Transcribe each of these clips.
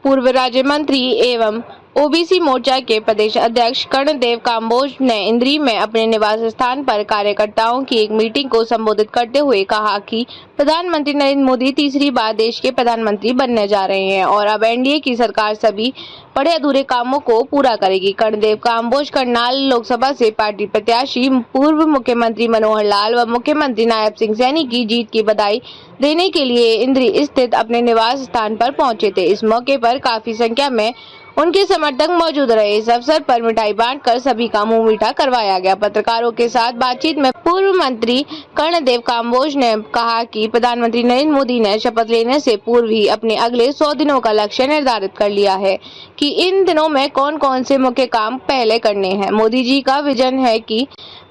पूर्व राज्य मंत्री एवं ओबीसी मोर्चा के प्रदेश अध्यक्ष कर्णदेव काम्बोज ने इंद्री में अपने निवास स्थान पर कार्यकर्ताओं की एक मीटिंग को संबोधित करते हुए कहा कि प्रधानमंत्री नरेंद्र मोदी तीसरी बार देश के प्रधानमंत्री बनने जा रहे हैं और अब एनडीए की सरकार सभी पड़े अधूरे कामों को पूरा करेगी। कर्णदेव काम्बोज करनाल लोकसभा से पार्टी प्रत्याशी पूर्व मुख्यमंत्री मनोहर लाल व मुख्यमंत्री नायब सिंह सैनी की जीत की बधाई देने के लिए इंद्री स्थित अपने निवास स्थान पर पहुंचे थे। इस मौके पर काफी संख्या में उनके समर्थक मौजूद रहे। इस अवसर पर मिठाई बांटकर सभी का मुंह मीठा करवाया गया। पत्रकारों के साथ बातचीत में पूर्व मंत्री कर्णदेव काम्बोज ने कहा कि प्रधानमंत्री नरेंद्र मोदी ने शपथ लेने से पूर्व ही अपने अगले 100 दिनों का लक्ष्य निर्धारित कर लिया है कि इन दिनों में कौन कौन से मुख्य काम पहले करने हैं। मोदी जी का विजन है कि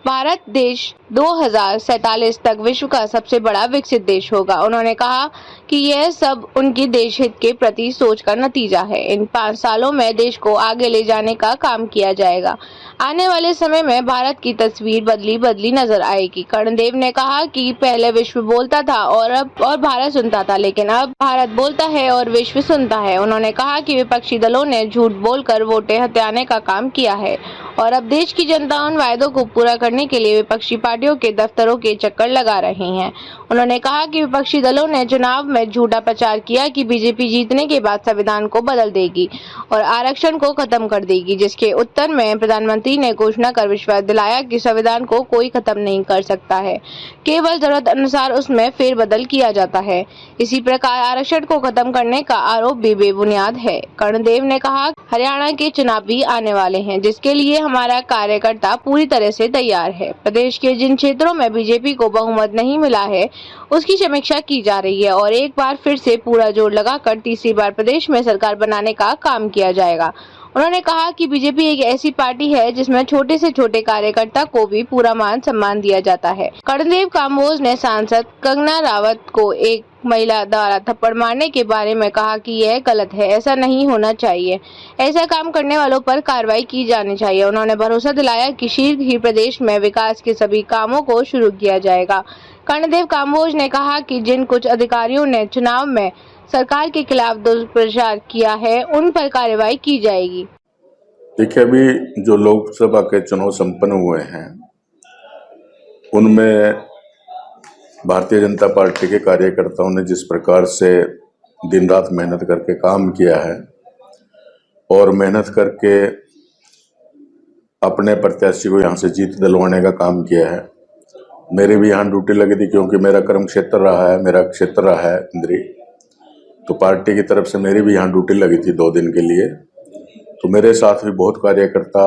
भारत देश 2047 तक विश्व का सबसे बड़ा विकसित देश होगा। उन्होंने कहा कि यह सब उनकी देश हित के प्रति सोच का नतीजा है। इन 5 सालों में देश को आगे ले जाने का काम किया जाएगा। आने वाले समय में भारत की तस्वीर बदली नजर आएगी। कर्णदेव ने कहा कि पहले विश्व बोलता था और भारत सुनता था, लेकिन अब भारत बोलता है और विश्व सुनता है। उन्होंने कहा कि विपक्षी दलों ने झूठ बोलकर वोटें हथियाने का काम किया है और अब देश की जनता उन वायदों को पूरा करने के लिए विपक्षी पार्टियों के दफ्तरों के चक्कर लगा रही हैं। उन्होंने कहा कि विपक्षी दलों ने चुनाव में झूठा प्रचार किया कि बीजेपी जीतने के बाद संविधान को बदल देगी और आरक्षण को खत्म कर देगी, जिसके उत्तर में प्रधानमंत्री ने घोषणा कर विश्वास दिलाया कि संविधान को कोई खत्म नहीं कर सकता है, केवल जरूरत अनुसार उसमें फेरबदल किया जाता है। इसी प्रकार आरक्षण को खत्म करने का आरोप भी बेबुनियाद है। कर्णदेव ने कहा हरियाणा के चुनाव भी आने वाले हैं, जिसके लिए हमारा कार्यकर्ता पूरी तरह से तैयार है। प्रदेश के जिन क्षेत्रों में बीजेपी को बहुमत नहीं मिला है उसकी समीक्षा की जा रही है और एक बार फिर से पूरा जोर लगाकर तीसरी बार प्रदेश में सरकार बनाने का काम किया जाएगा। उन्होंने कहा कि बीजेपी एक ऐसी पार्टी है जिसमें छोटे से छोटे कार्यकर्ता को भी पूरा मान सम्मान दिया जाता है। कर्णदेव काम्बोज ने सांसद कंगना रावत को एक महिला द्वारा थप्पड़ मारने के बारे में कहा कि यह गलत है, ऐसा नहीं होना चाहिए, ऐसा काम करने वालों पर कार्रवाई की जानी चाहिए। उन्होंने भरोसा दिलाया कि शीघ्र ही प्रदेश में विकास के सभी कामों को शुरू किया जाएगा। कर्णदेव काम्बोज ने कहा कि जिन कुछ अधिकारियों ने चुनाव में सरकार के खिलाफ दुष्प्रचार किया है उन पर कार्रवाई की जाएगी। देखिए, अभी जो लोकसभा के चुनाव संपन्न हुए हैं उनमें भारतीय जनता पार्टी के कार्यकर्ताओं ने जिस प्रकार से दिन रात मेहनत करके काम किया है और मेहनत करके अपने प्रत्याशी को यहाँ से जीत दिलवाने का काम किया है। मेरी भी यहाँ ड्यूटी लगी थी क्योंकि मेरा कर्म क्षेत्र रहा है, मेरा क्षेत्र रहा है इंद्री, तो पार्टी की तरफ से मेरी भी यहाँ ड्यूटी लगी थी 2 दिन के लिए। तो मेरे साथ भी बहुत कार्यकर्ता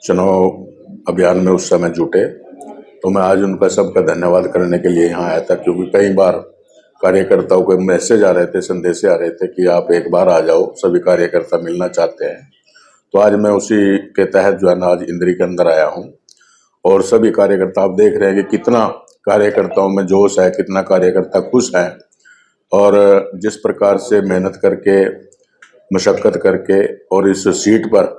चुनाव अभियान में उस समय जुटे, तो मैं आज उनका सबका धन्यवाद करने के लिए यहाँ आया था, क्योंकि कई बार कार्यकर्ताओं को मैसेज आ रहे थे, संदेश आ रहे थे कि आप एक बार आ जाओ, सभी कार्यकर्ता मिलना चाहते हैं। तो आज मैं उसी के तहत जो है ना आज इंद्री के अंदर आया हूँ और सभी कार्यकर्ता आप देख रहे हैं कि कितना कार्यकर्ताओं में जोश है, कितना कार्यकर्ता खुश है और जिस प्रकार से मेहनत करके मशक्कत करके और इस सीट पर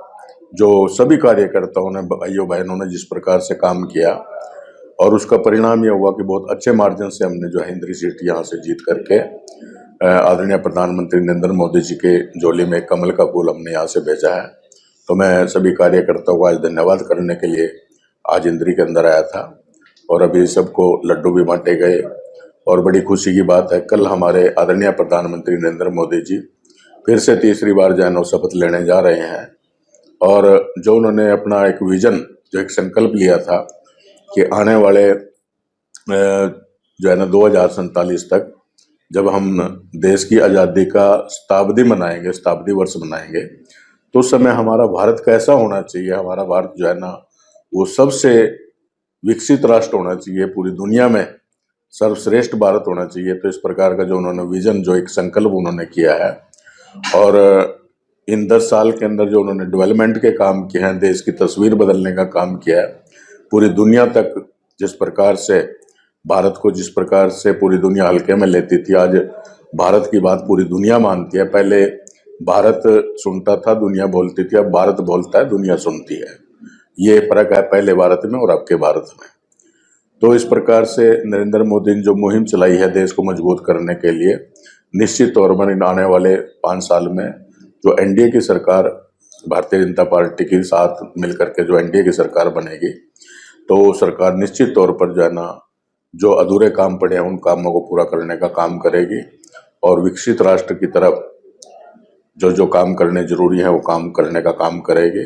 जो सभी कार्यकर्ताओं ने, भाइयों बहनों ने जिस प्रकार से काम किया और उसका परिणाम ये हुआ कि बहुत अच्छे मार्जिन से हमने जो है इंद्री सीट यहाँ से जीत करके आदरणीय प्रधानमंत्री नरेंद्र मोदी जी के झोली में कमल का फूल हमने यहाँ से भेजा है। तो मैं सभी कार्यकर्ताओं को आज धन्यवाद करने के लिए आज इंद्री के अंदर आया था और अभी सबको लड्डू भी बांटे गए और बड़ी खुशी की बात है, कल हमारे आदरणीय प्रधानमंत्री नरेंद्र मोदी जी फिर से तीसरी बार जो है शपथ लेने जा रहे हैं और जो उन्होंने अपना एक विजन, जो एक संकल्प लिया था कि आने वाले जो है ना 2047 तक जब हम देश की आज़ादी का शताब्दी वर्ष मनाएंगे, तो उस समय हमारा भारत कैसा होना चाहिए, हमारा भारत जो है ना वो सबसे विकसित राष्ट्र होना चाहिए, पूरी दुनिया में सर्वश्रेष्ठ भारत होना चाहिए। तो इस प्रकार का जो उन्होंने विजन, जो एक संकल्प उन्होंने किया है और इन 10 साल के अंदर जो उन्होंने डेवलपमेंट के काम किए हैं, देश की तस्वीर बदलने का काम किया है, पूरी दुनिया तक जिस प्रकार से भारत को जिस प्रकार से पूरी दुनिया हल्के में लेती थी, आज भारत की बात पूरी दुनिया मानती है। पहले भारत सुनता था, दुनिया बोलती थी, अब भारत बोलता है, दुनिया सुनती है। ये फर्क है पहले भारत में और अब के भारत में। तो इस प्रकार से नरेंद्र मोदी ने जो मुहिम चलाई है देश को मजबूत करने के लिए, निश्चित तौर पर इन आने वाले 5 साल में जो एनडीए की सरकार, भारतीय जनता पार्टी के साथ मिलकर के जो एनडीए की सरकार बनेगी, तो वो सरकार निश्चित तौर पर जो है ना, जो अधूरे काम पड़े हैं उन कामों को पूरा करने का काम करेगी और विकसित राष्ट्र की तरफ जो जो काम करने जरूरी है वो काम करने का काम करेगी।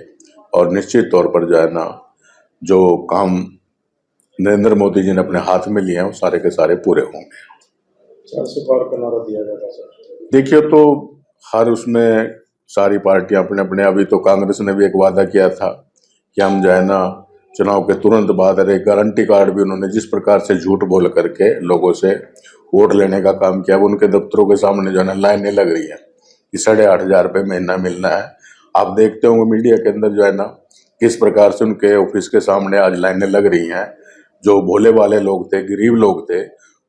और निश्चित तौर पर जो है ना, जो काम नरेंद्र मोदी जी ने अपने हाथ में लिए हैं वो सारे के सारे पूरे होंगे। 400 पार का नारा दिया गया था सर। देखिए, तो हर उसमें सारी पार्टियां अपने अपने, अभी तो कांग्रेस ने भी एक वादा किया था कि हम जो है ना चुनाव के तुरंत बाद एक गारंटी कार्ड भी, उन्होंने जिस प्रकार से झूठ बोल करके लोगों से वोट लेने का काम किया, उनके दफ्तरों के सामने जो है ना लाइनें लग रही है कि 8,500 रुपये महीना मिलना है। आप देखते होंगे मीडिया के अंदर जो है ना किस प्रकार से उनके ऑफिस के सामने आज लाइनें लग रही हैं। जो भोले वाले लोग थे, गरीब लोग थे,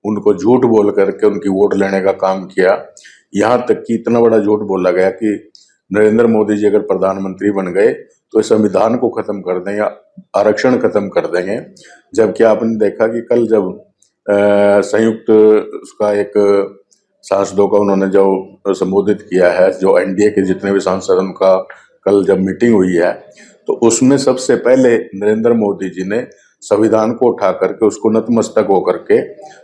उनको झूठ बोल करके उनकी वोट लेने का काम किया। यहाँ तक कि इतना बड़ा झूठ बोला गया कि नरेंद्र मोदी जी अगर प्रधानमंत्री बन गए तो इस संविधान को खत्म कर देंगे, आरक्षण खत्म कर देंगे। जबकि आपने देखा कि कल जब संयुक्त उसका एक सांसदों का उन्होंने जो संबोधित किया है, जो एनडीए के जितने भी सांसद, उनका कल जब मीटिंग हुई है, तो उसमें सबसे पहले नरेंद्र मोदी जी ने संविधान को उठा करके उसको नतमस्तक होकर के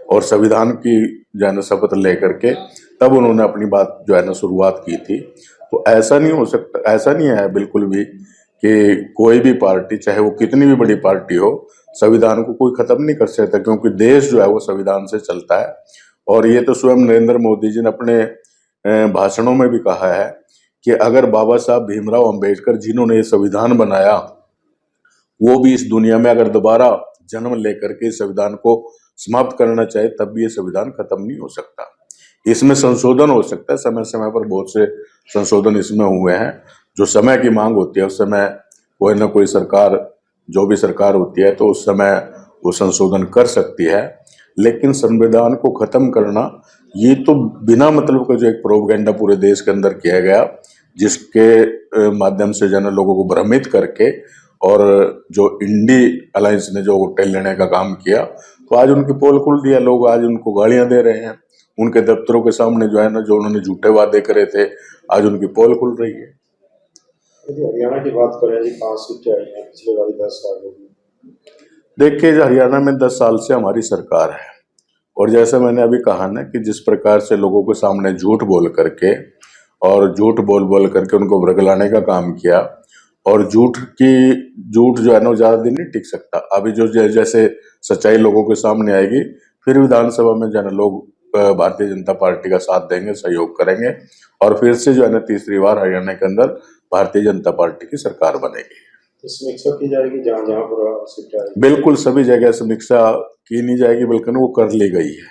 और संविधान की जो है ना शपथ लेकर के तब उन्होंने अपनी बात जो है ना शुरुआत की थी। तो ऐसा नहीं हो सकता, ऐसा नहीं है बिल्कुल भी कि कोई भी पार्टी, चाहे वो कितनी भी बड़ी पार्टी हो, संविधान को कोई खत्म नहीं कर सकता, क्योंकि देश जो है वो संविधान से चलता है। और ये तो स्वयं नरेंद्र मोदी जी ने अपने भाषणों में भी कहा है कि अगर बाबा साहब भीमराव अंबेडकर जिन्होंने ये संविधान बनाया, वो भी इस दुनिया में अगर दोबारा जन्म लेकर के इस संविधान को समाप्त करना चाहे, तब भी ये संविधान खत्म नहीं हो सकता। इसमें संशोधन हो सकता है, समय समय पर बहुत से संशोधन इसमें हुए हैं। जो समय की मांग होती है उस समय कोई ना कोई सरकार, जो भी सरकार होती है, तो उस समय वो संशोधन कर सकती है। लेकिन संविधान को खत्म करना, ये तो बिना मतलब का जो एक प्रोपेगेंडा पूरे देश के अंदर किया गया, जिसके माध्यम से जन लोगों को भ्रमित करके, और जो इंडी अलायंस ने जो वोट लेने का काम किया, तो आज उनकी पोल खुल दिया। लोग आज उनको गालियां दे रहे हैं, उनके दफ्तरों के सामने जो है ना, जो उन्होंने झूठे वादे करे थे, आज उनकी पोल खुल रही है। यदि हरियाणा की बात करें जी, 5 सीटें आई हैं, पिछले बारी 10 साल हो गई। देखिए, हरियाणा में 10 साल से हमारी सरकार है, और जैसे मैंने अभी कहा ना कि जिस प्रकार से लोगों के सामने झूठ बोल करके और झूठ बोल बोल करके उनको भ्रगलाने का काम किया, और झूठ जो है ना वो ज्यादा दिन नहीं टिक सकता। अभी जो जैसे सच्चाई लोगों के सामने आएगी, फिर विधानसभा में जो है ना लोग भारतीय जनता पार्टी का साथ देंगे, सहयोग करेंगे, और फिर से जो है ना तीसरी बार हरियाणा के अंदर भारतीय जनता पार्टी की सरकार बनेगी। तो समीक्षा की जाएगी जहाँ जहाँ पर सीटें आई। बिल्कुल सभी जगह समीक्षा की नहीं जाएगी, बल्कि वो कर ली गई है।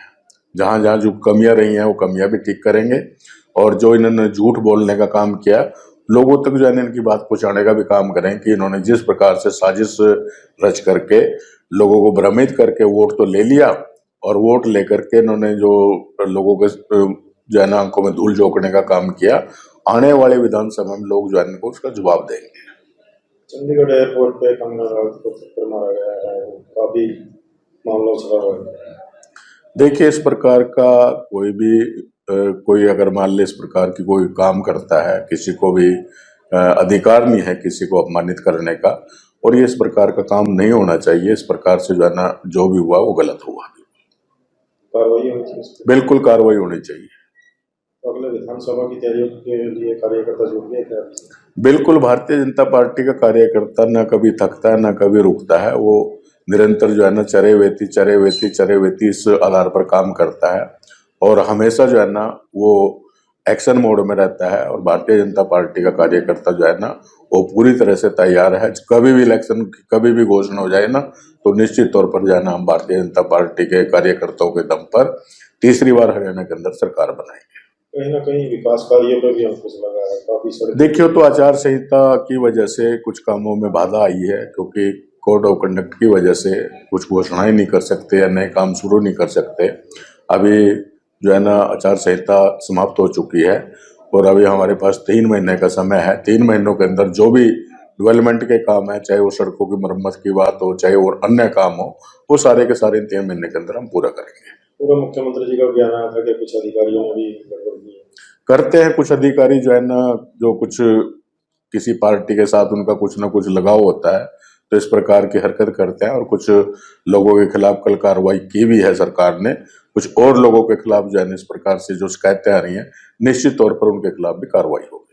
जहाँ जहाँ जो कमियां रही हैं वो कमियां भी ठीक करेंगे, और जो इन्होंने झूठ बोलने का काम किया, लोगों तक जो है इनकी बात पहुंचाने का भी काम करें कि इन्होंने जिस प्रकार से साजिश रच करके लोगों को भ्रमित करके वोट तो ले लिया, और वोट लेकर के इन्होंने जो लोगों के जो है ना आंखों में धूल झोंकने का काम किया, आने वाले विधानसभा में लोग जो है इनको उसका जवाब देंगे। चंडीगढ़ एयरपोर्ट पे कंगना राउत को थप्पड़ मारा गया है, काफी मामलों से हुआ है। देखिए, इस प्रकार का कोई अगर मान ले इस प्रकार की कोई काम करता है, किसी को भी अधिकार नहीं है किसी को अपमानित करने का, और ये इस प्रकार का काम नहीं होना चाहिए। इस प्रकार से जो है ना जो भी हुआ वो गलत हुआ, कार्रवाई होनी चाहिए इस पे। बिल्कुल कार्रवाई होनी चाहिए। तो अगले विधानसभा की तैयारियों के लिए कार्यकर्ता जुट गए क्या? बिल्कुल, भारतीय जनता पार्टी का कार्यकर्ता न कभी थकता है, न कभी रुकता है। वो निरंतर जो है ना चरे वेती इस आधार पर काम करता है, और हमेशा जो है ना वो एक्शन मोड में रहता है। और भारतीय जनता पार्टी का कार्यकर्ता जो है ना वो पूरी तरह से तैयार है। कभी भी इलेक्शन की कभी भी घोषणा हो जाए ना, तो निश्चित तौर पर जो है ना हम भारतीय जनता पार्टी के कार्यकर्ताओं के दम पर तीसरी बार हरियाणा के अंदर सरकार बनाएंगे। कहीं ना कहीं विकास कार्यों पर भी अंकुश लगा है, काफी सड़क। देखिए, तो आचार संहिता की वजह से कुछ कामों में बाधा आई है, क्योंकि कोड ऑफ कंडक्ट की वजह से कुछ घोषणाएं नहीं कर सकते या नए काम शुरू नहीं कर सकते। अभी जो है ना आचार संहिता समाप्त हो चुकी है, और अभी हमारे पास 3 महीने का समय है। 3 महीनों के अंदर जो भी डेवलपमेंट के काम है, चाहे वो सड़कों की मरम्मत की बात हो, चाहे और अन्य काम हो, वो सारे के सारे 3 महीने के अंदर हम पूरा करेंगे। पूर्व मुख्यमंत्री जी का बयान आया था कि कुछ अधिकारियों ने भी गड़बड़ की है। करते हैं कुछ अधिकारी जो है ना, जो कुछ किसी पार्टी के साथ उनका कुछ ना कुछ लगाव होता है तो इस प्रकार की हरकत करते हैं, और कुछ लोगों के खिलाफ कल कार्रवाई की भी है सरकार ने। कुछ और लोगों के खिलाफ जो है ना इस प्रकार से जो शिकायतें आ रही हैं, निश्चित तौर पर उनके खिलाफ भी कार्रवाई होगी।